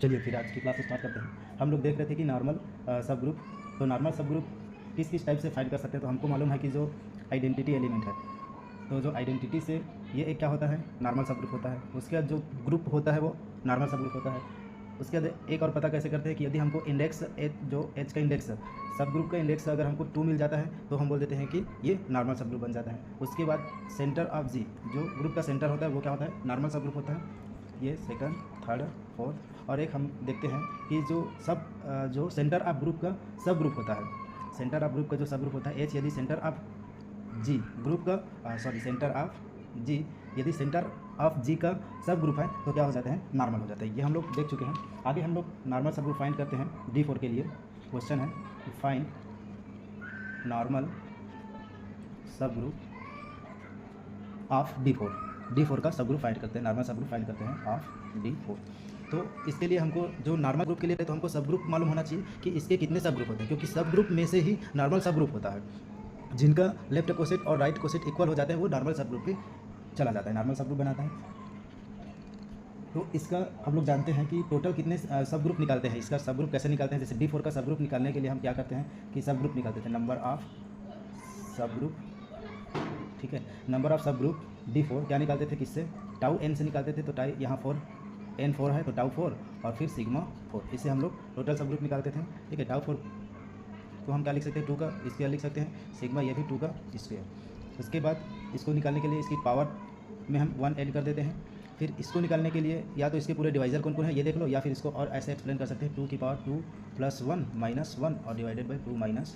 चलिए फिर आज की क्लास स्टार्ट करते हैं। हम लोग देख रहे थे कि नॉर्मल सब ग्रुप, तो नॉर्मल सब ग्रुप किस किस टाइप से फाइंड कर सकते हैं। तो हमको मालूम है कि जो आइडेंटिटी एलिमेंट है, तो जो आइडेंटिटी से ये एक क्या होता है, नॉर्मल सब ग्रुप होता है। उसके बाद जो ग्रुप होता है वो नॉर्मल सब ग्रुप होता है। उसके बाद एक और पता कैसे करते हैं कि यदि हमको इंडेक्स जो एच का इंडेक्स सब ग्रुप का इंडेक्स अगर हमको 2 मिल जाता है तो हम बोल देते हैं कि ये नॉर्मल सब ग्रुप बन जाता है। उसके बाद सेंटर ऑफ जी, जो ग्रुप का सेंटर होता है वो क्या होता है, नॉर्मल सब ग्रुप होता है। ये सेकंड, थर्ड, फोर्थ। और एक हम देखते हैं कि जो सेंटर ऑफ ग्रुप का सब ग्रुप होता है, सेंटर ऑफ ग्रुप का जो सब ग्रुप होता है एच, यदि सेंटर ऑफ जी ग्रुप का सेंटर ऑफ जी, यदि सेंटर ऑफ जी का सब ग्रुप है तो क्या हो जाता है, नॉर्मल हो जाता है। ये हम लोग देख चुके हैं। आगे हम लोग नॉर्मल सब ग्रुप फाइंड करते हैं D4 के लिए। क्वेश्चन है find normal subgroup of D4 का सब ग्रुप फाइंड करते हैं, नॉर्मल सब ग्रुप फाइंड करते हैं ऑफ D4। तो इसके लिए हमको जो नॉर्मल ग्रुप के लिए तो हमको सब ग्रुप मालूम होना चाहिए कि इसके कितने सब ग्रुप होते हैं, क्योंकि सब ग्रुप में से ही नॉर्मल सब ग्रुप होता है। जिनका लेफ्ट कोसेट और राइट कोसेट इक्वल हो जाते हैं वो नॉर्मल सब ग्रुप पे चला जाता है, नॉर्मल सब ग्रुप बनाता है। तो इसका हम लोग जानते हैं कि टोटल कितने सब ग्रुप निकालते हैं। इसका सब ग्रुप कैसे निकालते हैं, जैसे D4 का सब ग्रुप निकालने के लिए हम क्या करते हैं कि सब ग्रुप निकालते थे, नंबर ऑफ सब ग्रुप, ठीक है। नंबर ऑफ सब ग्रुप D4 क्या निकालते थे, किससे, टाउ n से निकालते थे। तो टाई यहाँ 4 है तो टाउ 4 और फिर सिग्मा 4, इससे हम लोग टोटल सब ग्रुप निकालते थे, ठीक है। टाउ 4 को हम क्या लिख सकते हैं, 2 का स्क्वायर लिख सकते हैं, सिग्मा ये भी 2 का स्क्वायर। उसके बाद इसको निकालने के लिए इसकी पावर में हम 1 ऐड कर देते हैं। फिर इसको निकालने के लिए या तो इसके पूरे डिवाइजर कौन कौन है ये देख लो, या फिर इसको और ऐसे एक्सप्लेन कर सकते हैं 2 की पावर 2 + 1 - 1 और डिवाइडेड बाई 2 - 1,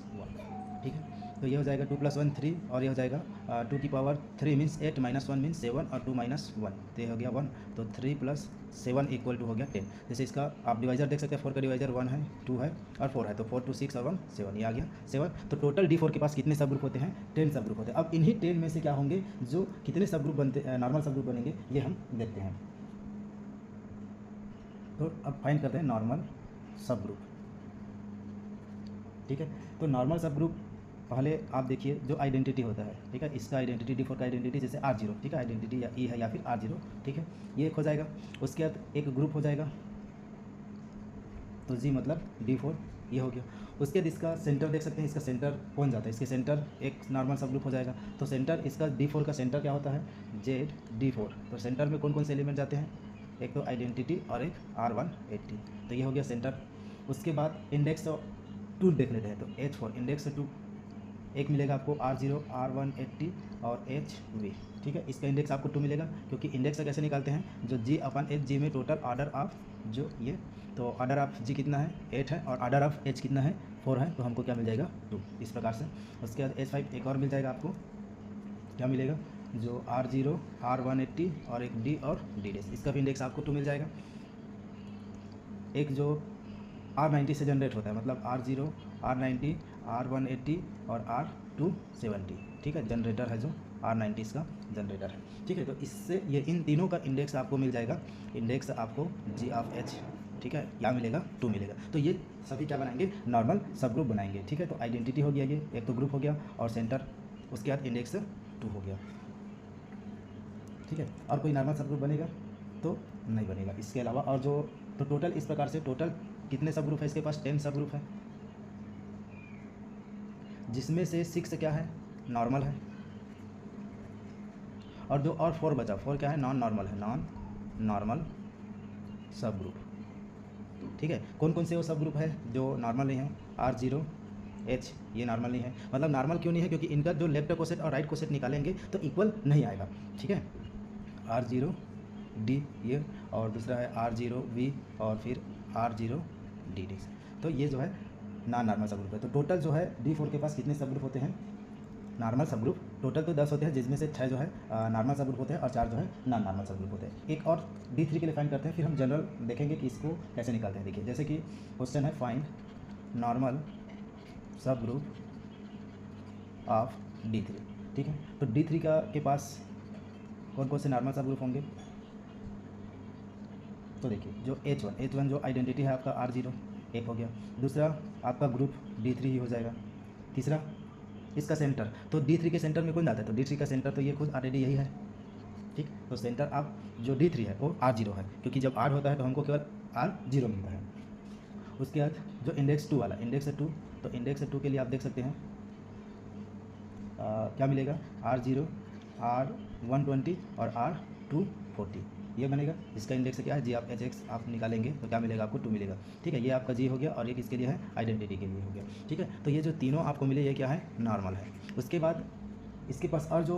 ठीक है। तो ये हो जाएगा 2 + 1 3 और ये हो जाएगा 2 की पावर 3 मीन्स 8 - 1 मीन्स 7 और 2 - 1 तो ये हो गया 1। तो 3 + 7 = हो गया 10। जैसे इसका आप डिवाइजर देख सकते हैं, 4 का डिवाइजर 1 है, 2 है और 4 है, तो 4 2 6 और 1 7, ये आ गया 7। तो टोटल D4 के पास कितने सब ग्रुप होते हैं, 10 सब ग्रुप होते हैं। अब इन्हीं 10 में से क्या होंगे, जो कितने सब ग्रुप बनते नॉर्मल सब ग्रुप बनेंगे ये हम देखते हैं। तो अब फाइंड करते हैं नॉर्मल सब ग्रुप, ठीक है। तो नॉर्मल सब ग्रुप पहले आप देखिए जो आइडेंटिटी होता है, ठीक है। इसका आइडेंटिटी D4 का आइडेंटिटी जैसे R0, ठीक है, आइडेंटिटी या E है या फिर R0, ठीक है, ये एक हो जाएगा। उसके बाद एक ग्रुप हो जाएगा, तो G मतलब D4 ये हो गया। उसके बाद इसका सेंटर देख सकते हैं, इसका सेंटर कौन जाता है, इसके सेंटर एक नॉर्मल सब ग्रुप हो जाएगा। तो सेंटर इसका D4 का सेंटर क्या होता है, ZD4। तो सेंटर में कौन कौन से एलिमेंट जाते हैं, एक तो आइडेंटिटी और एक R180, तो ये हो गया सेंटर। उसके बाद इंडेक्स 2 देख लेते हैं, तो H4 इंडेक्स 2 एक मिलेगा आपको R0 R180 और HV, ठीक है। इसका इंडेक्स आपको 2 मिलेगा, क्योंकि इंडेक्स कैसे निकालते हैं, जो G/H में टोटल ऑर्डर ऑफ जो ये, तो ऑर्डर ऑफ G कितना है 8 है और ऑर्डर ऑफ H कितना है 4 है, तो हमको क्या मिल जाएगा 2, इस प्रकार से। उसके बाद H5 एक और मिल जाएगा आपको, क्या मिलेगा, जो R0 R180 और एक D और D', इसका भी इंडेक्स आपको 2 मिल जाएगा। एक जो R90 से जनरेट होता है, मतलब R0 R90 R180 और R270, ठीक है, जनरेटर है जो R90 इसका जनरेटर है, ठीक है। तो इससे ये इन तीनों का इंडेक्स आपको मिल जाएगा, इंडेक्स आपको G/H, ठीक है, क्या मिलेगा 2 मिलेगा। तो ये सभी क्या बनाएंगे, नॉर्मल सब ग्रुप बनाएंगे, ठीक है। तो आइडेंटिटी हो गया, ये एक तो ग्रुप हो गया और सेंटर, उसके बाद इंडेक्स 2 हो गया, ठीक है। और कोई नॉर्मल सब ग्रुप बनेगा तो नहीं बनेगा इसके अलावा। और जो तो टोटल इस प्रकार से टोटल कितने सब ग्रुप है इसके पास, 10 सब ग्रुप है, जिसमें से 6 क्या है, नॉर्मल है, और जो और 4 बचा, 4 क्या है, नॉन नॉर्मल है, नॉन नॉर्मल सब ग्रुप, ठीक है। कौन कौन से वो सब ग्रुप है जो नॉर्मल नहीं है, R0 H ये नॉर्मल नहीं है। मतलब नॉर्मल क्यों नहीं है, क्योंकि इनका जो लेफ्ट कोसेट और राइट कोसेट निकालेंगे तो इक्वल नहीं आएगा, ठीक है। R0 D ये, और दूसरा है R0 V और फिर R0 D, तो ये जो है नॉन नॉर्मल सब ग्रुप है। तो टोटल जो है D4 के पास कितने सब ग्रुप होते हैं, नॉर्मल सब ग्रुप टोटल तो 10 होते हैं, जिसमें से 6 जो है नॉर्मल सब ग्रुप होते हैं और 4 जो है नॉन नॉर्मल सब ग्रुप होते हैं। एक और D3 के लिए फाइंड करते हैं, फिर हम जनरल देखेंगे कि इसको कैसे निकालते हैं। देखिए जैसे कि क्वेश्चन है find normal subgroup of D3, ठीक है। तो D3 के पास कौन कौन से नॉर्मल सब ग्रुप होंगे, तो देखिए जो H1 जो आइडेंटिटी है आपका R0 एक हो गया। दूसरा आपका ग्रुप D3 ही हो जाएगा। तीसरा इसका सेंटर, तो D3 के सेंटर में कौन जाता है, तो D3 का सेंटर तो ये खुद ऑलरेडी यही है, ठीक। तो सेंटर आप जो D3 है वो R0 है, क्योंकि जब R होता है तो हमको केवल R0 मिलता है। उसके बाद जो इंडेक्स 2 वाला, इंडेक्स 2, तो इंडेक्स 2 के लिए आप देख सकते हैं क्या मिलेगा, R0, R120 और R240 ये बनेगा। इसका इंडेक्स क्या है, जी आप एच एक्स आप निकालेंगे तो क्या मिलेगा आपको 2 मिलेगा। ठीक है, ये आपका जी हो गया और ये किसके लिए है, आइडेंटिटी के लिए हो गया। ठीक है, तो ये जो तीनों आपको मिले ये क्या है, नॉर्मल है। उसके बाद इसके पास और जो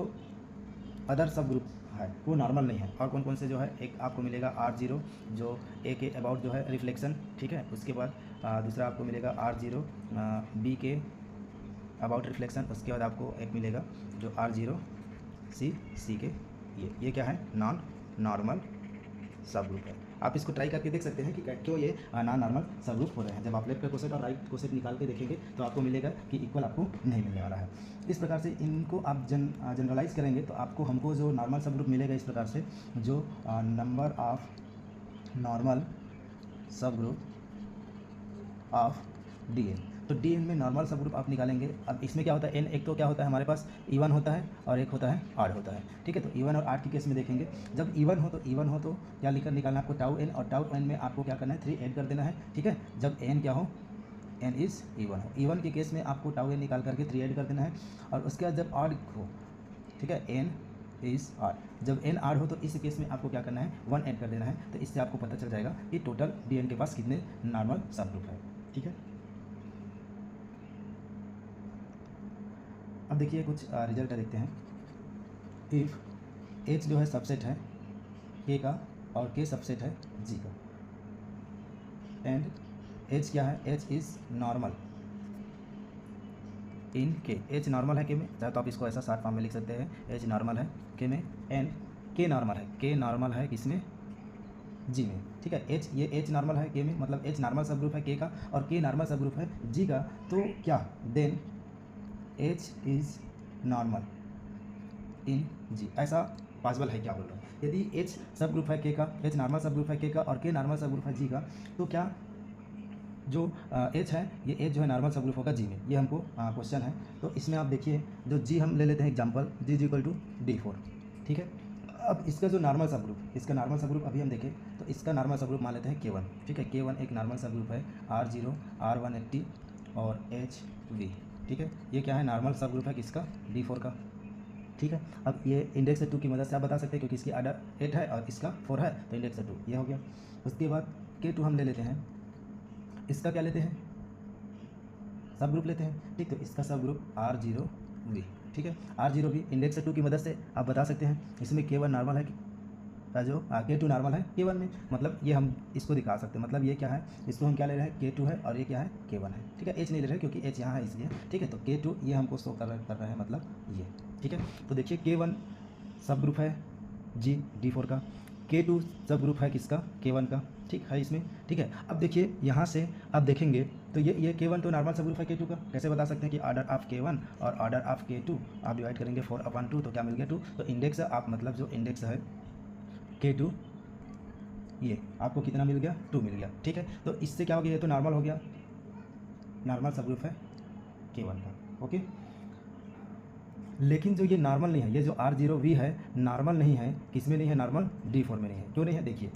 अदर सब ग्रुप है वो नॉर्मल नहीं है। और कौन कौन से जो है, एक आपको मिलेगा R0 जो ए के अबाउट जो है रिफ्लेक्शन। ठीक है, उसके बाद दूसरा आपको मिलेगा R0 बी के अबाउट रिफ्लेक्शन। उसके बाद आपको एक मिलेगा जो R0 सी के, ये क्या है, नॉन नॉर्मल सब ग्रुप है। आप इसको ट्राई करके देख सकते हैं कि क्यों ये नॉन नॉर्मल सब ग्रुप हो रहे हैं। जब आप लेफ्ट का कोसेट और राइट कोसेट निकाल के देखेंगे तो आपको मिलेगा कि इक्वल आपको नहीं मिलने वाला है। इस प्रकार से इनको आप जनरलाइज करेंगे तो आपको हमको जो नॉर्मल सब ग्रुप मिलेगा इस प्रकार से, जो number of normal subgroup of D तो डी में नॉर्मल सब ग्रुप आप निकालेंगे। अब इसमें क्या होता है, एन एक तो क्या होता है हमारे पास इवन होता है और एक होता है आड होता है। ठीक है, तो इवन और आड के केस में देखेंगे, जब इवन हो तो क्या निकालना आपको टाउ एन, और टाउ एन में आपको क्या करना है, 3 ऐड कर देना है। ठीक है, जब एन क्या हो, एन इज़ इवन हो, इवन के केस में आपको टाउ एन निकाल करके 3 ऐड कर देना है। और उसके बाद जब आड हो, ठीक है, एन इज़ आड, जब एन आड हो तो इस केस में आपको क्या करना है, 1 ऐड कर देना है। तो इससे आपको पता चल जाएगा कि टोटल डी एन के पास कितने नॉर्मल सब ग्रुप है। ठीक है, अब देखिए कुछ रिजल्ट देखते हैं। इफ़ एच जो है सबसेट है के का और के सबसेट है जी का, एंड एच क्या है, एच इज़ नॉर्मल इन के, एच नॉर्मल है के में, चाहे तो आप इसको ऐसा शॉर्ट फॉर्म में लिख सकते हैं, एच नॉर्मल है के में, एंड के नॉर्मल है किसमें, जी में। ठीक है, एच ये एच नॉर्मल है के में, मतलब एच नॉर्मल सब ग्रुप है के का और के नॉर्मल सब ग्रुप है जी का, तो क्या then H is normal in G, ऐसा पॉसिबल है क्या बोल रहा हूँ। यदि एच सब ग्रुप है के का, एच नॉर्मल सब ग्रुप है के का और के नॉर्मल सब ग्रुप है जी का, तो क्या जो एच है ये एच जो है नॉर्मल सब ग्रुप होगा जी में, ये हमको क्वेश्चन है। तो इसमें आप देखिए जो जी हम ले लेते हैं example, G is equal to D4। ठीक है, अब इसका जो नॉर्मल सब ग्रुप, इसका नॉर्मल सब ग्रुप अभी हम देखें तो इसका नॉर्मल सब ग्रुप मान लेते हैं K1। ठीक है, K1 एक नॉर्मल सब ग्रुप है, R0 R180 और HV। ठीक है, ये क्या है, नॉर्मल सब ग्रुप है किसका, D4 का। ठीक है, अब ये इंडेक्स 2 की मदद से आप बता सकते हैं क्योंकि इसकी आर्डर 8 है और इसका 4 है, तो इंडेक्स 2 ये हो गया। उसके बाद K2 हम ले लेते हैं, इसका क्या लेते हैं, सब ग्रुप लेते हैं। ठीक, तो इसका सब ग्रुप R0V। ठीक है, R0V इंडेक्स 2 की मदद से आप बता सकते हैं। इसमें K1 नॉर्मल है, जो K2 नॉर्मल है K1 में, मतलब ये हम इसको दिखा सकते हैं, मतलब ये क्या है, इसको हम क्या ले रहे हैं, K2 है और ये क्या है, K1 है। ठीक है, H नहीं ले रहे हैं क्योंकि H यहाँ है इसलिए। ठीक है, तो K2 ये हमको शो कर रहा है, मतलब ये। ठीक है, तो देखिए K1 सब ग्रुप है जी D4 का, K2 सब ग्रुप है किसका, K1 का। ठीक है इसमें। ठीक है, अब देखिए यहाँ से आप देखेंगे तो ये K1 तो नॉर्मल सब ग्रुप है K2 का। कैसे बता सकते हैं कि ऑर्डर ऑफ K1 और ऑर्डर ऑफ K2 आप डिवाइड करेंगे 4/2, तो क्या मिल गया 2। तो इंडेक्स आप मतलब जो इंडेक्स है K2 ये आपको कितना मिल गया, 2 मिल गया। ठीक है, तो इससे क्या हो गया, ये तो नॉर्मल हो गया, नॉर्मल सब ग्रुप है K1 का। ओके, लेकिन जो ये नॉर्मल नहीं है, ये जो R0V है नॉर्मल नहीं है, किसमें नहीं है, नॉर्मल D4 में नहीं है। क्यों नहीं है, देखिए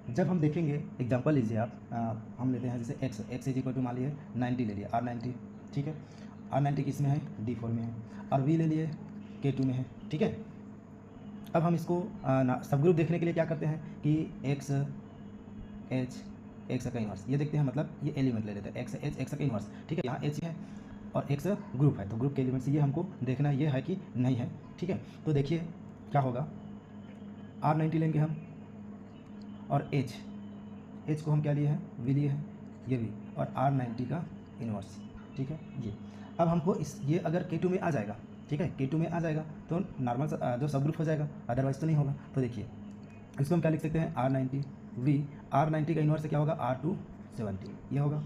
जब हम देखेंगे, एग्जांपल लीजिए आप, हम लेते हैं जैसे x इज इक्वल टू मान लिए 90 ले लिया, R90। ठीक है, R90 किस में है, D4 में है, और V ले लिए K2 में है। ठीक है, अब हम इसको सब ग्रुप देखने के लिए क्या करते हैं कि x H x का इन्वर्स ये देखते हैं, मतलब ये एलिमेंट ले लेते हैं x H x का इन्वर्स। ठीक है, यहाँ H है और x ग्रुप है, तो ग्रुप के एलिमेंट्स ये हमको देखना ये है कि नहीं है। ठीक है, तो देखिए क्या होगा, R90 लेंगे हम और H को हम क्या लिए हैं, V लिए हैं, ये भी, और R90 का इन्वर्स। ठीक है, ये अब हमको ये अगर K2 में आ जाएगा, ठीक है, K2 में आ जाएगा तो नॉर्मल जो सब ग्रुप हो जाएगा, अदरवाइज तो नहीं होगा। तो देखिए इसको हम क्या लिख सकते हैं, R90V, R90 का इन्वर्स से क्या होगा, R270 ये होगा।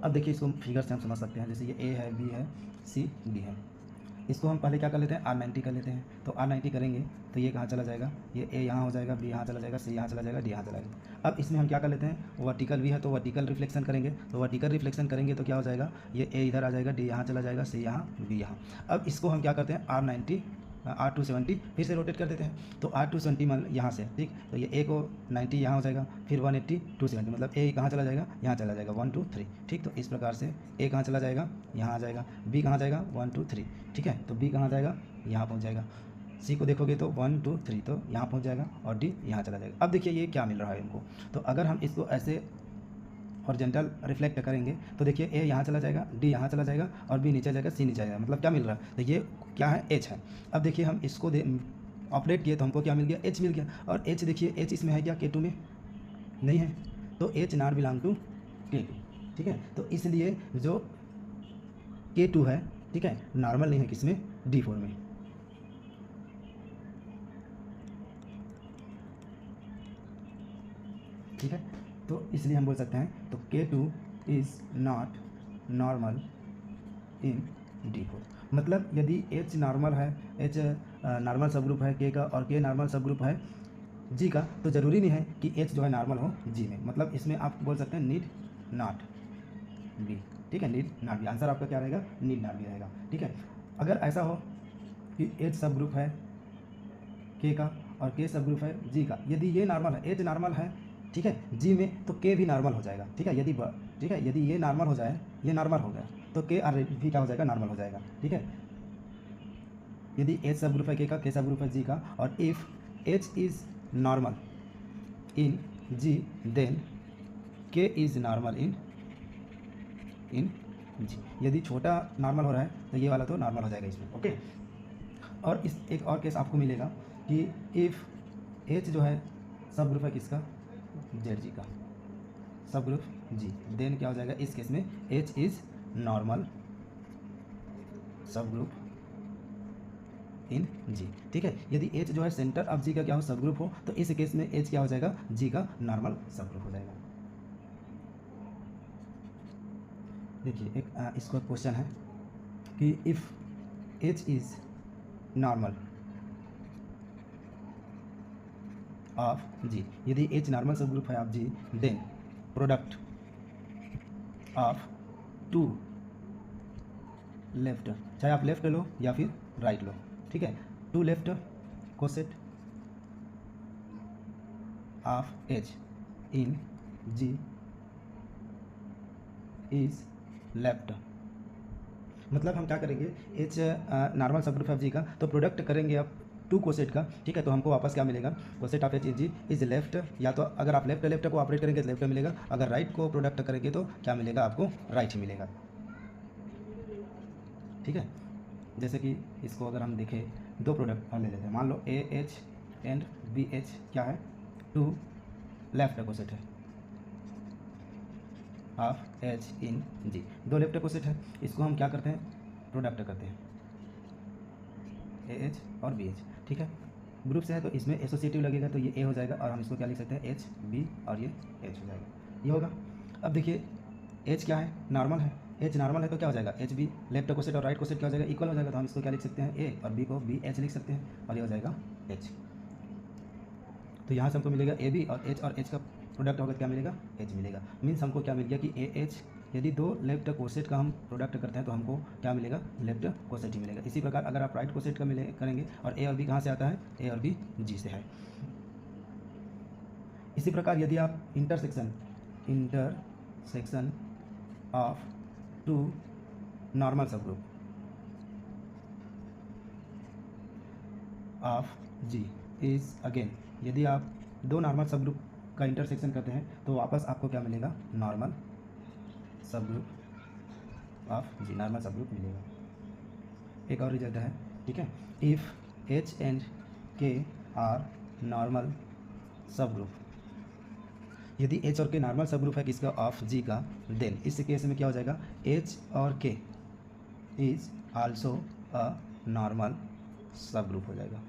अब देखिए इसको फिगर से हम समझ सकते हैं, जैसे ये A है, B है, C D है, इसको हम पहले क्या कर लेते हैं, R90 कर लेते हैं। तो R90 करेंगे तो ये कहाँ चला जाएगा, ये A यहाँ हो जाएगा, B यहाँ चला जाएगा, C यहाँ चला जाएगा, D यहाँ चला जाएगा। अब इसमें हम क्या कर लेते हैं, वर्टिकल V है तो वर्टिकल रिफ्लेक्शन करेंगे, तो वर्टिकल रिफ्लेक्शन करेंगे तो क्या हो जाएगा, ये A इधर आ जाएगा, D यहाँ चला जाएगा, C यहाँ, B यहाँ। अब इसको हम क्या करते हैं, R90 R270 फिर से रोटेट कर देते हैं। तो R270 मान यहाँ से, ठीक, तो ये A को 90 यहाँ हो जाएगा, फिर 180 270, मतलब A कहाँ चला जाएगा, यहाँ चला जाएगा 1 2 3, ठीक। तो इस प्रकार से A कहाँ चला जाएगा, यहाँ आ जाएगा, B कहाँ जाएगा 1 2 3, ठीक है। तो B कहाँ जाएगा, यहाँ पहुँच जाएगा। C को देखोगे तो 1 2 3, तो यहाँ पहुँच जाएगा, और D यहाँ चला जाएगा। अब देखिए ये क्या मिल रहा है हमको, तो अगर हम इसको ऐसे हॉरिजॉन्टल रिफ्लेक्ट करेंगे तो देखिए A यहाँ चला जाएगा, D यहाँ चला जाएगा, और B नीचे जाएगा, C नीचे जाएगा, मतलब क्या मिल रहा है, तो ये क्या है, H है। अब देखिए हम इसको ऑपरेट किए तो हमको क्या मिल गया, H मिल गया। और H देखिए, H इसमें है क्या, K2 में नहीं है, तो H not belong to K2, ठीक है। तो इसलिए जो K2 है, ठीक है, नॉर्मल नहीं है किसमें, D4 में। ठीक है, तो इसलिए हम बोल सकते हैं, तो K2 is not normal in D4। मतलब यदि H नॉर्मल है, H नॉर्मल सब ग्रुप है K का, और K नॉर्मल सब ग्रुप है G का, तो ज़रूरी नहीं है कि H जो है नॉर्मल हो G में। मतलब इसमें आप बोल सकते हैं नीड नॉट बी, ठीक है, नीड नॉट बी। आंसर आपका क्या रहेगा, नीड नॉट बी रहेगा, ठीक है। अगर ऐसा हो कि H सब ग्रुप है K का और K सब ग्रुप है G का, यदि ये नॉर्मल है, H नॉर्मल है, ठीक है, G में, तो K भी नॉर्मल हो जाएगा, ठीक है। ठीक है, यदि ये नॉर्मल हो जाए, ये नॉर्मल हो गया, तो K और भी क्या हो जाएगा, नॉर्मल हो जाएगा, ठीक है। यदि H सब ग्रुप है K का, K सब ग्रुप है G का, और if H is normal in G, then K is normal in G। यदि छोटा नॉर्मल हो रहा है तो ये वाला तो नॉर्मल हो जाएगा इसमें, ओके। और इस एक और केस आपको मिलेगा कि इफ़ H जो है सब ग्रुप है किसका, ZG का, सब ग्रुप G, देन क्या हो जाएगा, इस केस में H इज़ नॉर्मल सब ग्रुप इन G, ठीक है। यदि H जो है सेंटर ऑफ G का क्या हो, सब ग्रुप हो, तो इस केस में H क्या हो जाएगा, G का नॉर्मल सब ग्रुप हो जाएगा। देखिए एक इसको क्वेश्चन है कि if H is normal of G, यदि H नॉर्मल सब ग्रुप है of G, then product of two left, चाहे आप लेफ्ट लो या फिर राइट लो, ठीक है, two left coset of H in G is left. मतलब हम क्या करेंगे, H normal subgroup of G का, तो प्रोडक्ट करेंगे आप टू कोसेट का, ठीक है, तो हमको वापस क्या मिलेगा, coset of H in G is left. या तो अगर आप लेफ्ट को ऑपरेट करेंगे तो लेफ्ट मिलेगा, अगर राइट को प्रोडक्ट करेंगे तो क्या मिलेगा, आपको राइट ही मिलेगा, ठीक है। जैसे कि इसको अगर हम देखें, दो प्रोडक्ट ले लेते हैं, मान लो AH एंड BH क्या है, टू लेफ्ट कोसेट है ऑफ H इन G, दो लेफ्ट कोसेट है, इसको हम क्या करते हैं, प्रोडक्ट करते हैं AH और BH, ठीक है। ग्रुप से है तो इसमें एसोसिएटिव लगेगा, तो ये A हो जाएगा, और हम इसको क्या लिख सकते हैं, H B, और ये H हो जाएगा, ये होगा। अब देखिए H क्या है, नॉर्मल है, H नॉर्मल है तो क्या हो जाएगा, H B, लेफ्ट कोसेट और राइट कोसेट क्या हो जाएगा, इक्वल हो जाएगा, तो हम इसको क्या लिख सकते हैं, A, और B को BH लिख सकते हैं, और ये हो जाएगा H। तो यहाँ से हमको मिलेगा AB, और H का प्रोडक्ट होगा क्या मिलेगा, H मिलेगा। मीन्स हमको क्या मिल गया कि AH, यदि दो लेफ्ट कोसेट का हम प्रोडक्ट करते हैं तो हमको क्या मिलेगा, लेफ्ट कोसेट ही मिलेगा। इसी प्रकार अगर आप राइट कोसेट का करेंगे, और A और B कहाँ से आता है, A और B G से है। इसी प्रकार यदि आप intersection of two normal subgroup of G is again, यदि आप दो नॉर्मल सब ग्रुप का इंटरसेक्शन करते हैं तो वापस आपको क्या मिलेगा, normal subgroup of G, normal subgroup मिलेगा। एक और रिजल्ट है, ठीक है, if H and K are normal subgroup, यदि H और K नॉर्मल सब ग्रुप है किसका, ऑफ G का, देन इस केस में क्या हो जाएगा, H और K is also a normal subgroup हो जाएगा।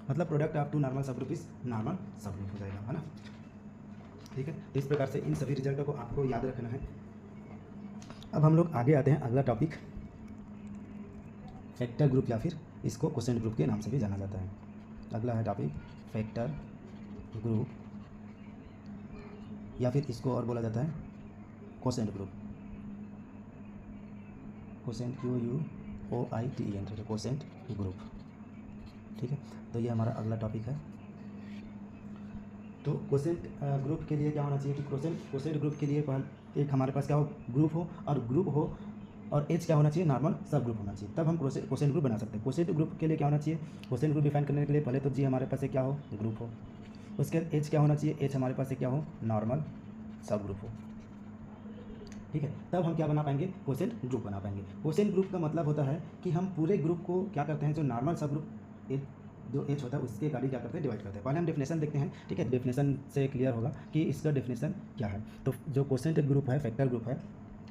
मतलब product of two normal subgroup is normal subgroup हो जाएगा, है ना, ठीक है। तो इस प्रकार से इन सभी रिजल्टों को आपको याद रखना है। अब हम लोग आगे आते हैं, अगला टॉपिक फैक्टर ग्रुप, या फिर इसको क्वोशेंट ग्रुप के नाम से भी जाना जाता है। अगला है टॉपिक फैक्टर ग्रुप, या फिर इसको और बोला जाता है quotient group, quotient QUOINT, quotient group. ठीक है, तो ये हमारा अगला टॉपिक है। तो कोसेंट ग्रुप के लिए क्या होना चाहिए कि कोसेंट ग्रुप के लिए एक हमारे पास क्या हो, ग्रुप हो, और एच क्या होना चाहिए, नॉर्मल सब ग्रुप होना चाहिए, तब हम कोसेंट ग्रुप बना सकते हैं। कोसेंट ग्रुप के लिए क्या होना चाहिए, कोसेंट ग्रुप डिफाइन करने के लिए पहले तो जी हमारे पास एक क्या हो, ग्रुप हो, उसके बाद एच क्या होना चाहिए, एच हमारे पास एक क्या हो, नॉर्मल सब ग्रुप हो। ठीक है, तब हम क्या बना पाएंगे, कोसेंट ग्रुप बना पाएंगे। कोसेंट ग्रुप का मतलब होता है कि हम पूरे ग्रुप को क्या करते हैं, जो नॉर्मल सब ग्रुप जो एच होता है उसके अकॉर्डिंग क्या करते हैं, डिवाइड करते हैं। पहले हम डेफिनेशन देखते हैं। ठीक है, डेफिनेशन से क्लियर होगा कि इसका डेफिनेशन क्या है। तो जो कोसेंट ग्रुप है, फैक्टर ग्रुप है,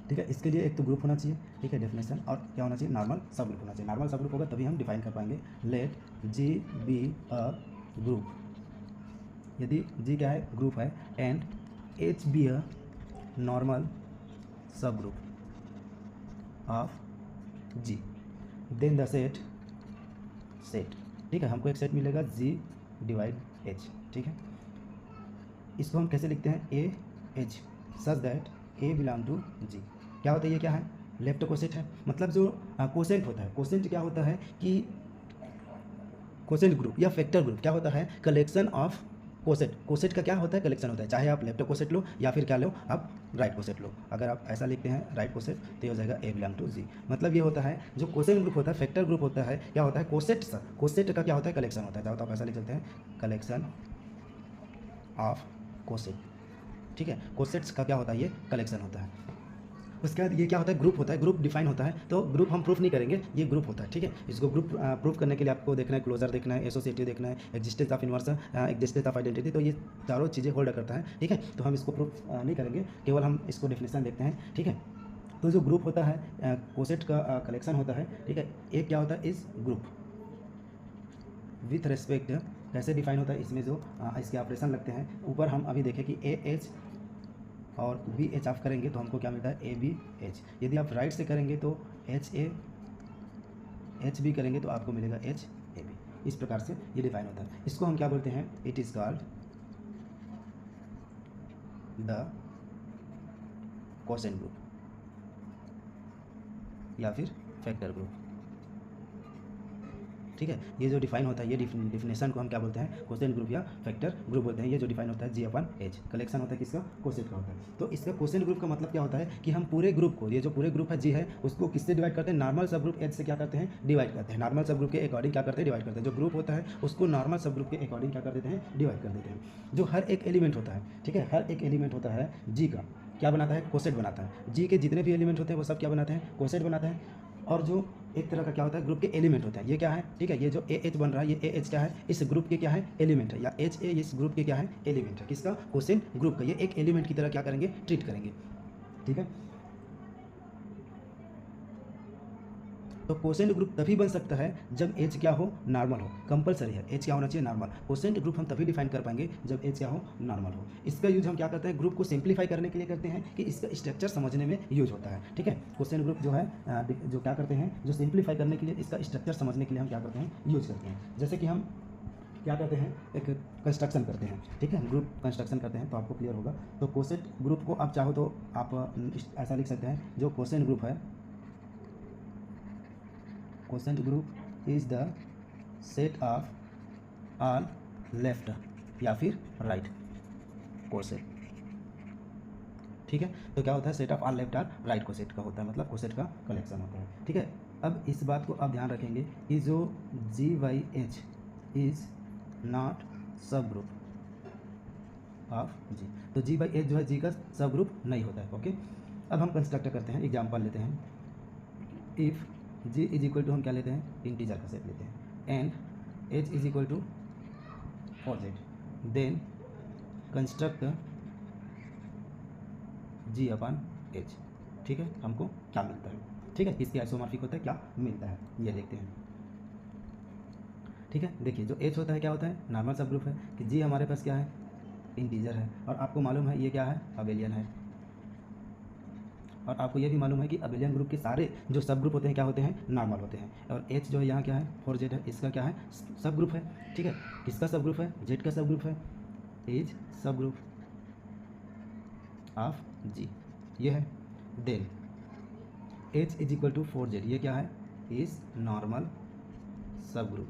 ठीक है, इसके लिए एक तो ग्रुप होना चाहिए, ठीक है, डेफिनेशन, और क्या होना चाहिए, नॉर्मल सब ग्रुप होना चाहिए। नॉर्मल सब ग्रुप होगा तभी हम डिफाइन कर पाएंगे। Let G be a group, यदि जी क्या है, ग्रुप है, and H be a normal subgroup of G, then the set, ठीक है, हमको एक सेट मिलेगा जी डिवाइड एच। ठीक है, इसको हम कैसे लिखते हैं, A H such that A belong to G. क्या होता है, ये क्या है, लेफ्ट कोसेट है। मतलब जो कोसेंट होता है, कोसेंट क्या होता है कि कोसेंट ग्रुप या फैक्टर ग्रुप क्या होता है, कलेक्शन ऑफ कोसेट। कोसेट का क्या होता है, कलेक्शन होता है, चाहे आप लेफ्ट कोसेट लो या फिर क्या लो, आप राइट कोसेट लो। अगर आप ऐसा लिखते हैं राइट कोसेट तो ये हो जाएगा ए बिलोंग टू जी। मतलब ये होता है जो कोसेंट ग्रुप होता है, फैक्टर ग्रुप होता है, क्या होता है, कोसेट का क्या होता है, कलेक्शन होता है। चाहे तो आप ऐसा लिख सकते हैं, कलेक्शन ऑफ कोसेट। ठीक है, कोसेट्स का क्या होता है, ये कलेक्शन होता है। उसके बाद ये क्या होता है, ग्रुप होता है, ग्रुप डिफाइन होता है। तो ग्रुप हम प्रूफ नहीं करेंगे, ये ग्रुप होता है। ठीक है, इसको ग्रुप प्रूफ करने के लिए आपको देखना है, क्लोजर देखना है, एसोसिएटिव देखना है, existence of inverse, existence of identity. तो ये चारों चीज़ें होल्ड करता है। ठीक है, तो हम इसको प्रूफ नहीं करेंगे, केवल हम इसको डेफिनेशन देखते हैं। ठीक है, तो जो ग्रुप होता है, कोसेट का कलेक्शन होता है। ठीक है, एक क्या होता है, इस ग्रुप विथ रेस्पेक्ट कैसे डिफाइन होता है, इसमें जो इसके ऑपरेशन लगते हैं, ऊपर हम अभी देखें कि ए एच और बी एच ऑफ करेंगे तो हमको क्या मिलता है, ए बी एच। यदि आप राइट से करेंगे तो एच ए एच बी करेंगे तो आपको मिलेगा एच ए बी। इस प्रकार से ये डिफाइन होता है। इसको हम क्या बोलते हैं, it is called the quotient group या फिर फैक्टर ग्रुप। ठीक है, ये जो डिफाइन होता है, ये डिफिनेशन को हम क्या बोलते हैं, कोसेंट ग्रुप या फैक्टर ग्रुप बोलते हैं। ये जो डिफाइन होता है, जी अपन एच, कलेक्शन होता है किसका, कोसेंट का होता है। तो इसका कोसेंट ग्रुप का मतलब क्या होता है कि हम पूरे ग्रुप को, ये जो पूरे ग्रुप है जी है, उसको किससे डिवाइड करते हैं, नॉर्मल सब ग्रुप एच से क्या करते हैं, डिवाइड करते हैं। नॉर्मल सब ग्रुप के अकॉर्डिंग क्या करते हैं, डिवाइड करते हैं। जो ग्रुप होता है उसको नॉर्मल सब ग्रुप के अकॉर्डिंग क्या कर देते हैं, डिवाइड कर देते हैं। जो हर एक एलिमेंट होता है, ठीक है, हर एक एलिमेंट होता है जी का क्या बनाता है, कोसेट बनाता है। जी के जितने भी एलिमेंट होते हैं वो सब क्या बनाते हैं, कोसेट बनाते हैं। और जो एक तरह का क्या होता है, ग्रुप के एलिमेंट होता है। ये क्या है, ठीक है, ये जो ए एच बन रहा है, ये ए एच क्या है, इस ग्रुप के क्या है, एलिमेंट है, या एच ए इस ग्रुप के क्या है, एलिमेंट है। किसका, कोसेंट ग्रुप का। ये एक एलिमेंट की तरह क्या करेंगे, ट्रीट करेंगे। ठीक है, तो कोसेंट ग्रुप तभी बन सकता है जब एच क्या हो, नॉर्मल हो। कंपलसरी है, एच क्या होना चाहिए, नॉर्मल। कोसेंट ग्रुप हम तभी डिफाइन कर पाएंगे जब एच क्या हो, नॉर्मल हो। इसका यूज हम क्या करते हैं, ग्रुप को सिंप्लीफाई करने के लिए करते हैं कि इसका स्ट्रक्चर समझने में यूज होता है। ठीक है, कोसेंट ग्रुप जो है जो क्या करते हैं, जो सिंप्लीफाई करने के लिए, इसका स्ट्रक्चर समझने के लिए हम क्या करते हैं, यूज करते हैं। जैसे कि हम क्या करते हैं, एक कंस्ट्रक्शन करते हैं। ठीक है, ग्रुप कंस्ट्रक्शन करते हैं तो आपको क्लियर होगा। तो कोसेंट ग्रुप को आप चाहो तो आप ऐसा लिख सकते हैं, जो कोसेंट ग्रुप है, quotient group is the set of all left या फिर राइट कोसेट। ठीक है, तो क्या होता है, सेट ऑफ ऑल लेफ्ट और राइट कोसेट का होता है, मतलब कोसेट का कलेक्शन होता है। ठीक है, अब इस बात को आप ध्यान रखेंगे कि जो जी वाई एच इज नॉट सब ग्रुप ऑफ जी। तो जी बाई एच जो है जी का सब ग्रुप नहीं होता है। ओके, अब हम कंस्ट्रक्ट करते हैं, एग्जाम्पल लेते हैं। If G is equal to, हम क्या लेते हैं, इंटीजर का सेट लेते हैं, and H is equal to 4z, then construct G upon H. ठीक है, हमको क्या मिलता है, ठीक है, इसके आइसोमॉर्फिक होता है, क्या मिलता है ये देखते हैं। ठीक है, देखिए जो एच होता है क्या होता है, नॉर्मल सब ग्रुप है, कि जी हमारे पास क्या है, इंटीजर है, और आपको मालूम है ये क्या है, अबेलियन है। और आपको ये भी मालूम है कि अबेलियन ग्रुप के सारे जो सब ग्रुप होते हैं क्या होते हैं, नॉर्मल होते हैं। और एच जो है यहाँ क्या है, 4z है, इसका क्या है, सब ग्रुप है। ठीक है, किसका सब ग्रुप है, जेड का सब ग्रुप है, इज सब ग्रुप ऑफ जी, ये है। Then H is equal to 4z, ये क्या है, is normal subgroup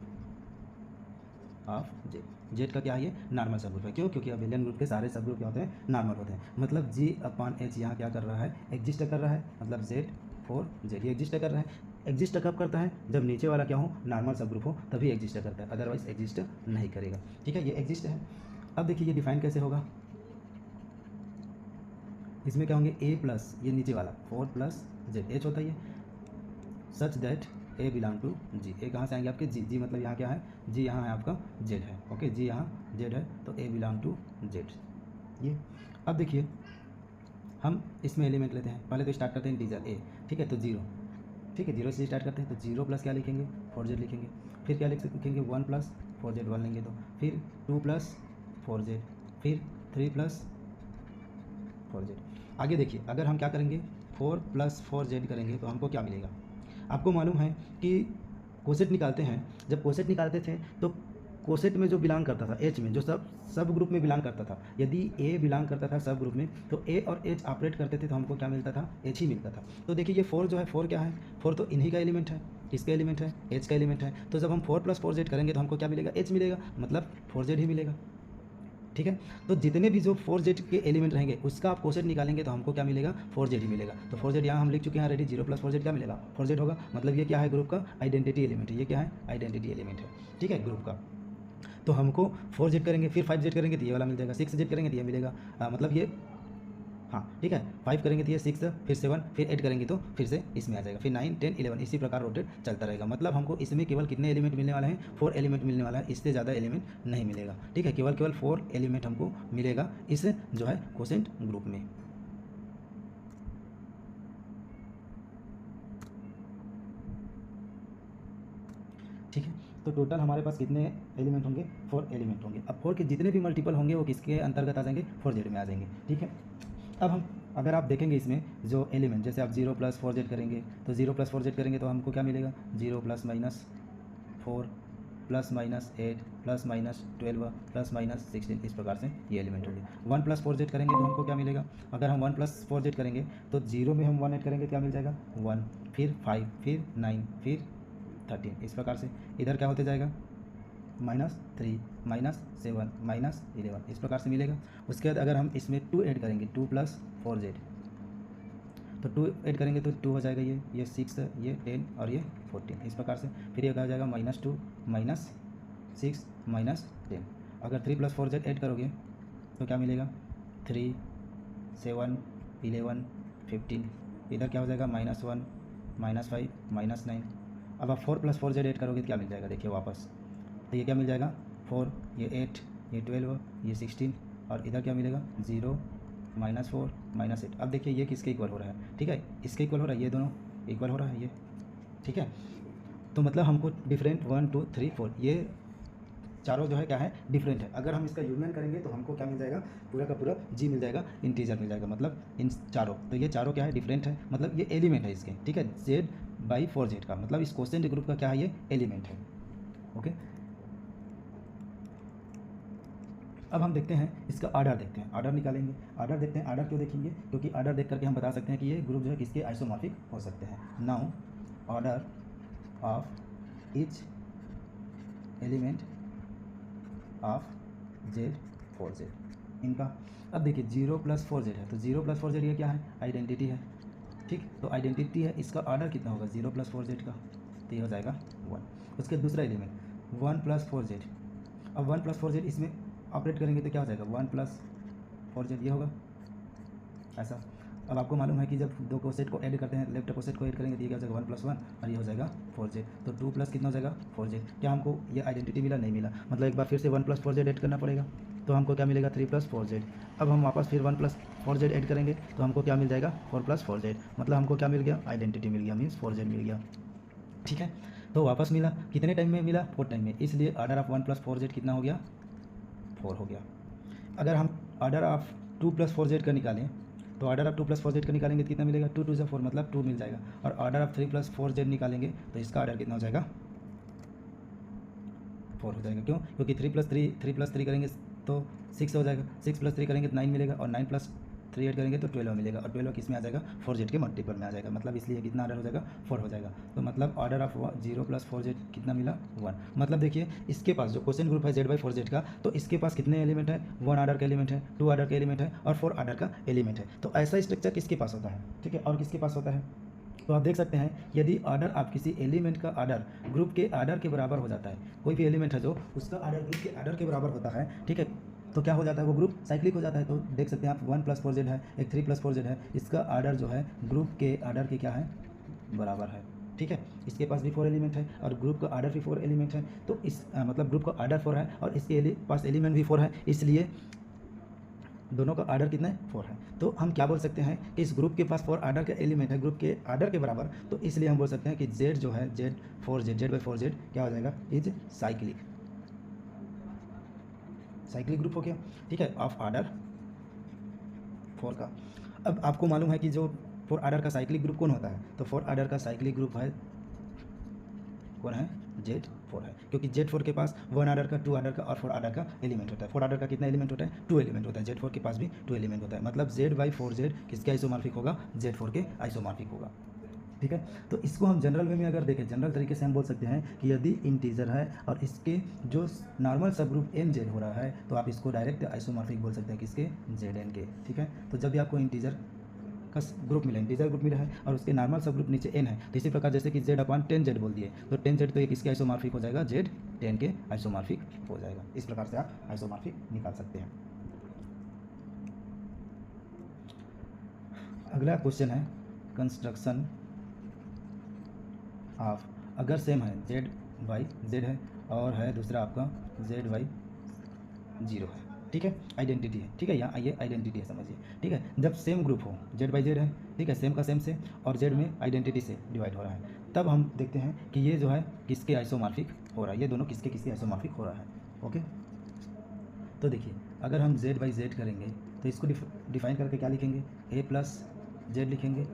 of Z. Z का क्या है, ये नॉर्मल सब ग्रुप है। क्यों? क्योंकि अबेलियन ग्रुप के सारे सब ग्रुप क्या होते हैं, नॉर्मल होते हैं। मतलब G/H यहाँ क्या कर रहा है, एग्जिस्ट कर रहा है, मतलब Z/4Z ये एग्जिस्ट कर रहा है। एग्जिस्ट कब करता है, जब नीचे वाला क्या हो, नॉर्मल सब ग्रुप हो, तभी एग्जिस्ट करता है, अदरवाइज एग्जिस्ट नहीं करेगा। ठीक है, ये एग्जिस्ट है। अब देखिए ये डिफाइन कैसे होगा, इसमें क्या होंगे, A+, ये नीचे वाला 4+Z, H होता है ये, such that A belong to G। A कहाँ से आएंगे आपके, G मतलब यहाँ क्या है, G यहाँ है आपका Z है। ओके, G यहाँ Z है, तो A बिलोंग टू Z ये। अब देखिए हम इसमें एलिमेंट लेते हैं, पहले तो स्टार्ट करते हैं इंटीजर A, ठीक है, तो 0, ठीक है, 0 से स्टार्ट करते हैं, तो 0 प्लस क्या लिखेंगे, 4Z लिखेंगे। फिर क्या लिखेंगे, 1 प्लस 4Z 1 लेंगे, तो फिर 2 प्लस 4Z, फिर 3 प्लस 4Z। आगे देखिए, अगर हम क्या करेंगे, 4 प्लस 4Z करेंगे तो हमको क्या मिलेगा। आपको मालूम है कि कोसेट निकालते हैं, जब कोसेट निकालते थे तो कोसेट में जो बिलोंग करता था, एच में जो सब ग्रुप में बिलोंग करता था, यदि ए बिलोंग करता था सब ग्रुप में, तो ए और एच ऑपरेट करते थे तो हमको क्या मिलता था, एच ही मिलता था। तो देखिए ये 4 जो है, 4 क्या है, 4 तो इन्हीं का एलिमेंट है, किसका एलिमेंट है, एच का एलिमेंट है। तो जब हम 4 प्लस 4Z करेंगे तो हमको क्या मिलेगा, एच मिलेगा, मतलब 4Z ही मिलेगा। ठीक है, तो जितने भी जो 4Z के एलिमेंट रहेंगे उसका आप कोसेट निकालेंगे तो हमको क्या मिलेगा, 4Z ही मिलेगा। तो 4Z यहाँ हम लिख चुके हैं रेडी, 0 प्लस 4Z क्या मिलेगा, 4Z होगा। मतलब ये क्या है, ग्रुप का आइडेंटिटी एलिमेंट है, ये क्या है, आइडेंटिटी एलिमेंट है। ठीक है, ग्रुप का। तो हमको 4Z करेंगे, फिर 5Z करेंगे तो ये वाला मिल जाएगा, 6Z करेंगे तो ये मिलेगा, मतलब ये, हाँ ठीक है, 5 करेंगे तो ये 6, फिर 7, फिर 8 करेंगे तो फिर से इसमें आ जाएगा, फिर 9, 10, 11, इसी प्रकार रोटेट चलता रहेगा। मतलब हमको इसमें केवल कितने एलिमेंट मिलने वाले हैं, 4 एलिमेंट मिलने वाला है, इससे ज़्यादा एलिमेंट नहीं मिलेगा। ठीक है, केवल 4 एलिमेंट हमको मिलेगा इस जो है कोसेंट ग्रुप में। ठीक है, तो टोटल हमारे पास कितने एलिमेंट होंगे, 4 एलिमेंट होंगे। अब 4 के जितने भी मल्टीपल होंगे वो किसके अंतर्गत आ जाएंगे, 4Z में आ जाएंगे। ठीक है, अब हम अगर आप देखेंगे इसमें जो एलिमेंट, जैसे आप 0 प्लस 4Z करेंगे तो 0 प्लस 4Z करेंगे तो हमको क्या मिलेगा, 0 plus minus 4 plus minus 8 plus minus 12 plus minus 16, इस प्रकार से ये एलिमेंट होंगे। 1 प्लस 4Z करेंगे तो हमको क्या मिलेगा, अगर हम 1 प्लस 4Z करेंगे तो 0 में हम 1 ऐड करेंगे तो क्या मिल जाएगा, 1, फिर 5, फिर 9, फिर 13, इस प्रकार से इधर क्या होते जाएगा, -3, -7, -11, इस प्रकार से मिलेगा। उसके बाद अगर हम इसमें 2 ऐड करेंगे, 2 प्लस 4Z, तो 2 ऐड करेंगे तो 2 हो जाएगा, ये 6, ये 10 और ये 14, इस प्रकार से। फिर ये क्या हो जाएगा, -2, -6, -10। अगर 3 प्लस 4Z ऐड करोगे तो क्या मिलेगा, 3, 7, 11, 15, इधर क्या हो जाएगा, -1, -5, -9। अब आप 4 प्लस 4Z ऐड करोगे तो क्या मिल जाएगा, देखिए वापस, तो ये क्या मिल जाएगा, 4, ये 8, ये 12, ये 16, और इधर क्या मिलेगा, 0, -4, -8। अब देखिए ये किसके इक्वल हो रहा है, ठीक है, इसके इक्वल हो रहा है, ये दोनों इक्वल हो रहा है ये। ठीक है, तो मतलब हमको डिफरेंट 1, 2, 3, 4 ये चारों जो है क्या है, डिफरेंट है। अगर हम इसका यूनियन करेंगे तो हमको क्या मिल जाएगा, पूरा का पूरा G मिल जाएगा, इंटीजर मिल जाएगा, मतलब इन चारों। तो ये चारों क्या है, डिफरेंट है, मतलब ये एलिमेंट है इसके। ठीक है, Z/4Z का मतलब इस कोसेंट ग्रुप का क्या है, ये एलिमेंट है। ओके, अब हम देखते हैं इसका आर्डर, देखते हैं आर्डर निकालेंगे। आर्डर देखते हैं, आर्डर क्यों देखेंगे, क्योंकि आर्डर देख करके हम बता सकते हैं कि ये ग्रुप जो है किसके आइसोमॉर्फिक हो सकते हैं। Now order of each element of Z/4Z इनका। अब देखिए 0 प्लस 4Z है, तो 0 प्लस 4Z ये क्या है, आइडेंटिटी है। ठीक, तो आइडेंटिटी है, इसका ऑर्डर कितना होगा 0 प्लस 4Z का, तो ये हो जाएगा 1। उसके दूसरा एलिमेंट 1 प्लस 4Z, अब 1 प्लस 4Z इसमें ऑपरेट करेंगे तो क्या हो जाएगा, 1 प्लस 4Z ये होगा ऐसा। अब आपको मालूम है कि जब दो कोसेट को ऐड करते हैं, लेफ्ट कोसेट को ऐड करेंगे तो ये क्या हो जाएगा, 1 + 1 और ये हो जाएगा 4Z, तो 2 प्लस कितना हो जाएगा 4Z। क्या हमको ये आइडेंटिटी मिला, नहीं मिला, मतलब एक बार फिर से 1 + 4Z ऐड करना पड़ेगा, तो हमको क्या मिलेगा 3 + 4Z। अब हम वापस फिर 1 + 4Z ऐड करेंगे तो हमको क्या मिल जाएगा 4 + 4Z, मतलब हमको क्या मिल गया, आइडेंटिटी मिल गया, मीन्स 4Z मिल गया। ठीक है, तो वापस मिला, कितने टाइम में मिला, 4 टाइम में, इसलिए ऑर्डर ऑफ 1 + 4Z कितना हो गया, 4 हो गया। अगर हम ऑर्डर ऑफ 2 + 4Z का निकालें तो ऑर्डर ऑफ 2 + 4Z का निकालेंगे तो कितना मिलेगा, 2 × 2 = 4, मतलब 2 मिल जाएगा। और ऑर्डर ऑफ 3 + 4Z निकालेंगे तो इसका ऑर्डर कितना हो जाएगा, 4 हो जाएगा। क्यों, क्योंकि 3 + 3 करेंगे तो 6 हो जाएगा, 6 + 3 करेंगे तो 9 मिलेगा, और 9 + 3 ऐड करेंगे तो 12 मिलेगा, और 12 किस में आ जाएगा, 4z के मल्टीपल में आ जाएगा, मतलब इसलिए कितना ऑर्डर हो जाएगा, 4 हो जाएगा। तो मतलब ऑर्डर ऑफ 0 + 4z कितना मिला, 1। मतलब देखिए इसके पास जो क्वेश्चन ग्रुप है z/4z का, तो इसके पास कितने एलिमेंट है, 1 ऑर्डर का एलिमेंट है, 2 ऑर्डर का एलिमेंट है और 4 ऑर्डर का एलिमेंट है। तो ऐसा स्ट्रक्चर किसके पास होता है, ठीक है, और किसके पास होता है। तो आप देख सकते हैं यदि ऑर्डर आप किसी एलिमेंट का ऑर्डर ग्रुप के ऑर्डर के बराबर हो जाता है, कोई भी एलिमेंट है जो उसका ऑर्डर ग्रुप के ऑर्डर के बराबर होता है, ठीक है, तो क्या हो जाता है, वो ग्रुप साइक्लिक हो जाता है। तो देख सकते हैं आप 1 + 4z है, एक 3 + 4z है, इसका ऑर्डर जो है ग्रुप के ऑर्डर के क्या है, बराबर है, ठीक है। इसके पास भी 4 एलिमेंट है और ग्रुप का ऑर्डर भी 4 एलिमेंट है, तो इस मतलब ग्रुप का ऑर्डर 4 है और इसके पास एलिमेंट भी 4 है, इसलिए दोनों का ऑर्डर कितना है, 4 है। तो हम क्या बोल सकते हैं कि इस ग्रुप के पास 4 ऑर्डर का एलिमेंट है ग्रुप के ऑर्डर के बराबर, तो इसलिए हम बोल सकते हैं कि z जो है z/4z क्या हो जाएगा, इज साइक्लिक ग्रुप हो गया, ठीक है, ऑफ ऑर्डर 4 का। अब आपको मालूम है कि जो 4 ऑर्डर का साइक्लिक ग्रुप कौन होता है, तो 4 ऑर्डर का साइक्लिक ग्रुप है कौन है, Z4 है, क्योंकि Z4 के पास 1 ऑर्डर का, 2 ऑर्डर का और 4 ऑर्डर का एलिमेंट होता है। 4 ऑर्डर का कितना एलिमेंट होता है, 2 एलिमेंट होता है, Z4 के पास भी 2 एलिमेंट होता है, मतलब z/4z किसके आइसोमॉर्फिक होगा, Z4 के आइसोमॉर्फिक होगा, ठीक है। तो इसको हम जनरल वे में अगर देखें, जनरल तरीके से हम बोल सकते हैं कि यदि इंटीजर है और इसके जो नॉर्मल सब ग्रुप MZ हो रहा है, तो आप इसको डायरेक्ट आइसोमॉर्फिक बोल सकते हैं किसके, Zn के, ठीक है। तो जब भी आपको इंटीजर का ग्रुप मिला, इंटीजर ग्रुप मिला है और उसके नॉर्मल सब ग्रुप नीचे n है, तो इसी प्रकार जैसे कि z/10z बोल दिए, तो 10z तो ये किसके आइसोमॉर्फिक हो जाएगा, Z10 के आइसोमॉर्फिक हो जाएगा। इस प्रकार से आप आइसोमॉर्फिक निकाल सकते हैं। अगला क्वेश्चन है कंस्ट्रक्शन ऑफ, अगर सेम है z/z है और है दूसरा आपका z/0 है, ठीक है, आइडेंटिटी है, ठीक है, यहाँ ये आइडेंटिटी है समझिए, ठीक है। जब सेम ग्रुप हो z/z है, ठीक है, सेम का सेम से और z में आइडेंटिटी से डिवाइड हो रहा है, तब हम देखते हैं कि ये जो है किसके आइसोमॉर्फिक हो रहा है, ये दोनों किसके आइसोमॉर्फिक हो रहा है, ओके। तो देखिए अगर हम z/z करेंगे तो इसको डिफाइन करके क्या लिखेंगे, a + z लिखेंगे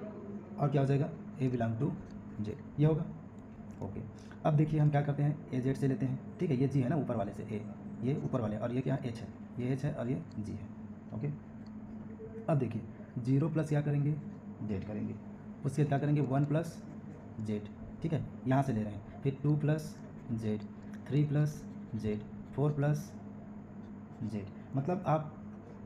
और क्या हो जाएगा, a बिलोंग टू z, ये होगा, ओके। अब देखिए हम क्या करते हैं, AZ से लेते हैं, ठीक है, ये g है ना ऊपर वाले से, a ये ऊपर वाले और ये क्या h है, ये h है और ये g है, ओके। अब देखिए 0 प्लस क्या करेंगे, z करेंगे, उसके क्या करेंगे 1 + z, ठीक है, यहाँ से ले रहे हैं, फिर 2 + z, 3 + z, 4 + z, मतलब आप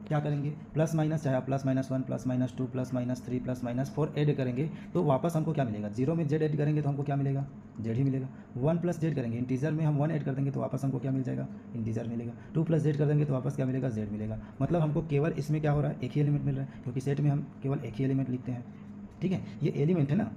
क्या करेंगे, प्लस माइनस, चाहे आप +-1 +-2 +-3 +-4 ऐड करेंगे तो वापस हमको क्या मिलेगा, 0 में z ऐड करेंगे तो हमको क्या मिलेगा, z ही मिलेगा। 1 + z करेंगे, इंटीजर में हम 1 ऐड कर देंगे तो वापस हमको क्या मिल जाएगा, इंटीजर मिलेगा। 2 + z कर देंगे तो वापस क्या मिलेगा, z मिलेगा। मतलब हमको केवल इसमें क्या हो रहा है, एक ही एलिमेंट मिल रहा है, क्योंकि सेट में हम केवल एक ही एलिमेंट लिखते हैं, ठीक है, ये एलिमेंट है ना,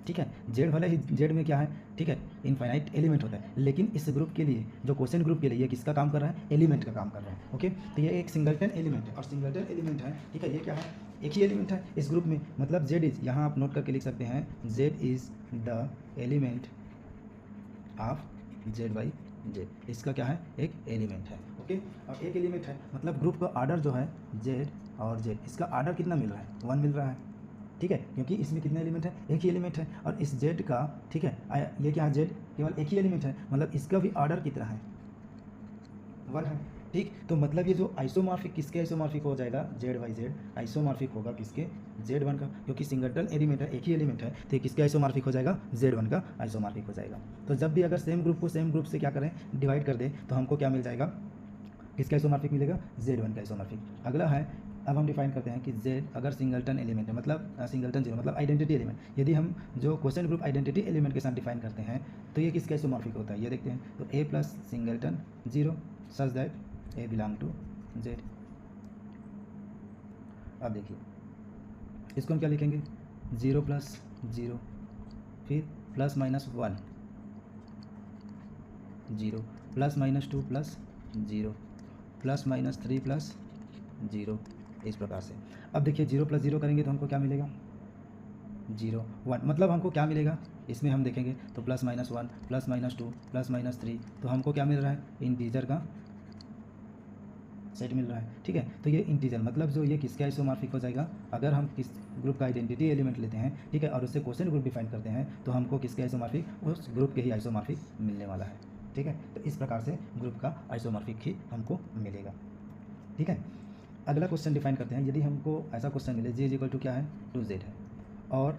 ठीक है, जेड भले ही जेड में क्या है, ठीक है, इनफाइनाइट एलिमेंट होता है, लेकिन इस ग्रुप के लिए जो क्वेश्चन ग्रुप के लिए ये किसका काम कर रहा है, एलिमेंट का काम कर रहा है, ओके। तो ये एक सिंगलटन एलिमेंट है और सिंगलटन एलिमेंट है, ठीक है, ये क्या है, एक ही एलिमेंट है इस ग्रुप में, मतलब जेड इज, यहाँ आप नोट करके लिख सकते हैं, Z is the element of z/z, इसका क्या है, एक एलिमेंट है, ओके। और एक एलिमेंट है मतलब ग्रुप का ऑर्डर जो है z और z, इसका ऑर्डर कितना मिल रहा है, 1 मिल रहा है, ठीक है, क्योंकि इसमें कितने एलिमेंट है, एक ही एलिमेंट है, और इस z का, ठीक है, ये क्या है, z केवल एक ही एलिमेंट है, मतलब इसका भी ऑर्डर कितना है, 1 है, ठीक। तो मतलब ये जो आइसोमॉर्फिक किसके आइसोमॉर्फिक हो जाएगा, z/z आइसोमॉर्फिक होगा किसके, z1 का, क्योंकि सिंगलटन एलिमेंट है, एक ही एलिमेंट है, तो ये किसके आइसोमॉर्फिक हो जाएगा, z1 का आइसोमॉर्फिक हो जाएगा। तो जब भी अगर सेम ग्रुप को सेम ग्रुप से क्या करें, डिवाइड कर दें, तो हमको क्या मिल जाएगा, किसका आइसोमॉर्फिक मिलेगा, z1 का आइसोमॉर्फिक। अगला है, अब हम डिफाइन करते हैं कि z अगर सिंगलटन एलिमेंट है, मतलब सिंगलटन जीरो मतलब आइडेंटिटी एलिमेंट, यदि हम जो क्वेश्चन ग्रुप आइडेंटिटी एलिमेंट के साथ डिफाइन करते हैं तो ये किसका आइसोमॉर्फिक होता है, ये देखते हैं। तो a + singleton zero such that a belong to z। अब देखिए इसको हम क्या लिखेंगे, 0 + 0, फिर +-1 0, +-2 + 0, +-3 + 0, इस प्रकार से। अब देखिए 0 + 0 करेंगे तो हमको क्या मिलेगा, 0 1, मतलब हमको क्या मिलेगा, इसमें हम देखेंगे तो +-1 +-2 +-3, तो हमको क्या मिल रहा है, इंटीजर का सेट मिल रहा है, ठीक है। तो ये इंटीजर मतलब जो ये किसके आइसोमॉर्फिक हो जाएगा, अगर हम किस ग्रुप का आइडेंटिटी एलिमेंट लेते हैं, ठीक है, और उससे क्वेश्चन ग्रुप डिफाइन करते हैं, तो हमको किसके आइसोमॉर्फिक, उस ग्रुप के ही आइसोमॉर्फिक मिलने वाला है, ठीक है। तो इस प्रकार से ग्रुप का आइसोमॉर्फिक ही हमको मिलेगा, ठीक है। अगला क्वेश्चन डिफाइन करते हैं। यदि हमको ऐसा क्वेश्चन मिले जी इज इक्वल टू क्या है 2z है और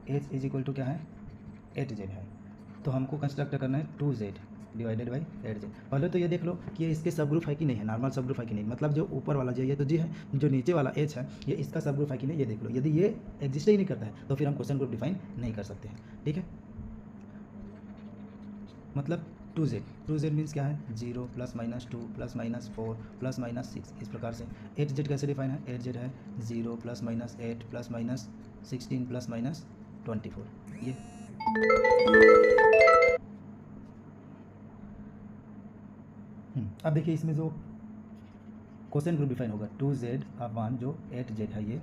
एच इज इक्वल टू क्या है 8z है, तो हमको कंस्ट्रक्ट करना है 2z डिवाइडेड बाई 8z। पहले तो ये देख लो कि ये इसके सब ग्रुप है कि नहीं है, नॉर्मल सब ग्रुप है कि नहीं, मतलब जो ऊपर वाला ये तो जी है, जो नीचे वाला h है ये इसका सब ग्रुप है कि नहीं ये देख लो। यदि ये एग्जिस्ट ही नहीं करता है तो फिर हम क्वेश्चन ग्रुप डिफाइन नहीं कर सकते हैं, ठीक है। मतलब 2z मीन्स क्या है 0 +- 2 +- 4 +- 6, इस प्रकार से। 8z कैसे डिफाइन है 8z है 0 +- 8 +- 16 +- 24 ये। अब देखिए इसमें जो क्वेश्चन ग्रुप डिफाइन होगा 2z/1 जो 8z है ये,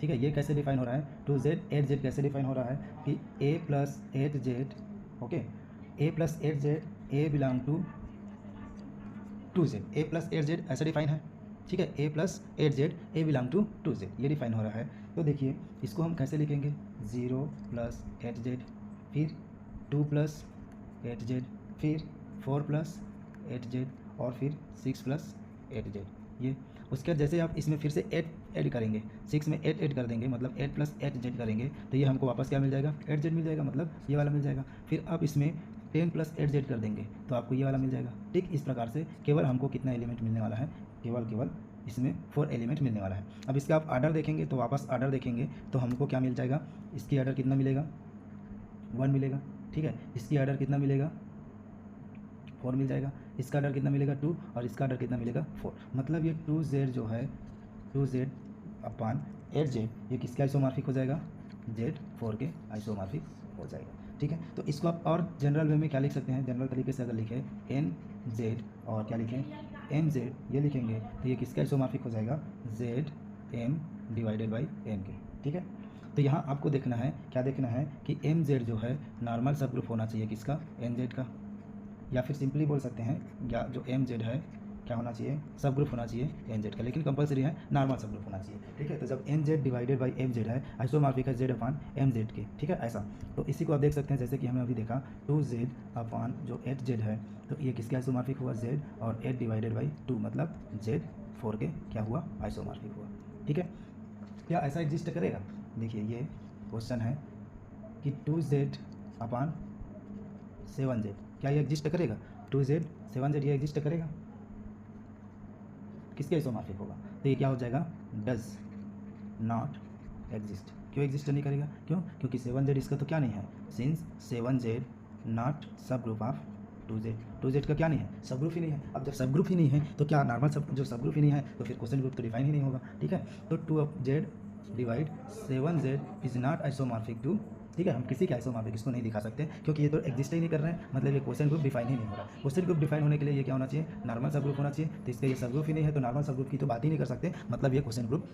ठीक है। ये कैसे डिफाइन हो रहा है 2z 8z कैसे डिफाइन हो रहा है कि a + 8z, okay, a + 8z a belong to 2z, a + 8z ऐसा डिफाइन है, ठीक है। a + 8z a belong to 2z ये डिफाइन हो रहा है। तो देखिए इसको हम कैसे लिखेंगे 0 + 8z, फिर 2 + 8z, फिर 4 + 8z और फिर 6 + 8z ये। उसके बाद जैसे आप इसमें फिर से 8 ऐड करेंगे, 6 में 8 ऐड कर देंगे, मतलब 8 + 8z करेंगे तो ये हमको वापस क्या मिल जाएगा 8z मिल जाएगा, मतलब ये वाला मिल जाएगा। फिर आप इसमें 10 + 8z कर देंगे तो आपको ये वाला मिल जाएगा, ठीक। इस प्रकार से केवल हमको कितना एलिमेंट मिलने वाला है, केवल इसमें 4 एलिमेंट मिलने वाला है। अब इसका आप आर्डर देखेंगे तो वापस आर्डर देखेंगे तो हमको क्या मिल जाएगा, इसकी आर्डर कितना मिलेगा 1 मिलेगा, ठीक है। इसकी आर्डर कितना मिलेगा 4 मिल जाएगा, इसका आर्डर कितना मिलेगा 2 और इसका आर्डर कितना मिलेगा 4। मतलब ये 2z जो है 2z/8z ये किसके आइसोमॉर्फिक हो जाएगा z4 के आइसोमॉर्फिक हो जाएगा, ठीक है। तो इसको आप और जनरल वे में क्या लिख सकते हैं, जनरल तरीके से अगर लिखें nz और क्या लिखें mz ये लिखेंगे तो ये किसके आइसोमॉर्फिक हो जाएगा zm डिवाइडेड बाई n के, ठीक है। तो यहाँ आपको देखना है, क्या देखना है कि mz जो है नॉर्मल सब ग्रुप होना चाहिए किसका nz का, या फिर सिंपली बोल सकते हैं या जो mz है क्या होना चाहिए सब ग्रुप होना चाहिए nz का, लेकिन कंपलसरी है नॉर्मल सब ग्रुप होना चाहिए, ठीक है। तो जब nz डिवाइडेड बाई mz है आइसोमॉर्फिक है z/mz के, ठीक है ऐसा। तो इसी को आप देख सकते हैं जैसे कि हमने अभी देखा 2z/, जो 8z है तो ये किसके आइसोमॉर्फिक हुआ z और 8 डिवाइडेड बाई 2 मतलब z4 के क्या हुआ आइसोमॉर्फिक हुआ, ठीक है। क्या ऐसा एग्जिस्ट करेगा, देखिए ये क्वेश्चन है कि 2z/7z क्या ये एग्जिस्ट करेगा 2z/7z ये एग्जिस्ट करेगा, किसके आइसोमॉर्फिक होगा, तो ये क्या हो जाएगा डज नॉट एग्जिस्ट। क्यों एग्जिस्ट नहीं करेगा, क्योंकि 7z इसका तो क्या नहीं है, सिंस 7z नॉट सब ग्रुप ऑफ 2z का क्या नहीं है सब ग्रुप ही नहीं है। अब जब सब ग्रुप ही नहीं है तो क्या नॉर्मल सब जो सब ग्रुप ही नहीं है तो फिर क्वेश्चन ग्रुप तो डिफाइन ही नहीं होगा, ठीक है। तो 2z divide 7z is not isomorphic to, ठीक है। हम किसी के आइसोमॉर्फिक इसको नहीं दिखा सकते क्योंकि ये तो एग्जिस्ट ही नहीं कर रहे हैं, मतलब ये क्वेश्चन ग्रुप डिफाइन ही नहीं हो रहा। क्वेश्चन ग्रुप डिफाइन होने के लिए ये क्या होना चाहिए नॉर्मल सब ग्रुप होना चाहिए, तो इसका ये सब ग्रुप ही नहीं है तो नॉर्मल सब ग्रुप की तो बात ही नहीं कर सकते, मतलब ये क्वेश्चन ग्रुप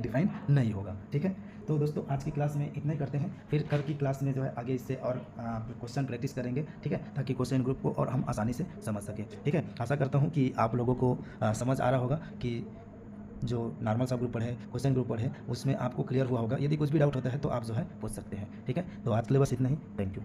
डिफाइन नहीं होगा, ठीक है। तो दोस्तों आज की क्लास में इतना ही करते हैं, फिर कल की क्लास में जो है आगे इससे और क्वेश्चन प्रैक्टिस करेंगे, ठीक है, ताकि क्वेश्चन ग्रुप को और हम आसानी से समझ सकें, ठीक है। आशा करता हूँ कि आप लोगों को समझ आ रहा होगा कि जो नॉर्मल सब ग्रुप पढ़े क्वेश्चन ग्रुप पढ़े उसमें आपको क्लियर हुआ होगा। यदि कुछ भी डाउट होता है तो आप जो है पूछ सकते हैं, ठीक है। तो आज के लिए बस इतना ही, थैंक यू।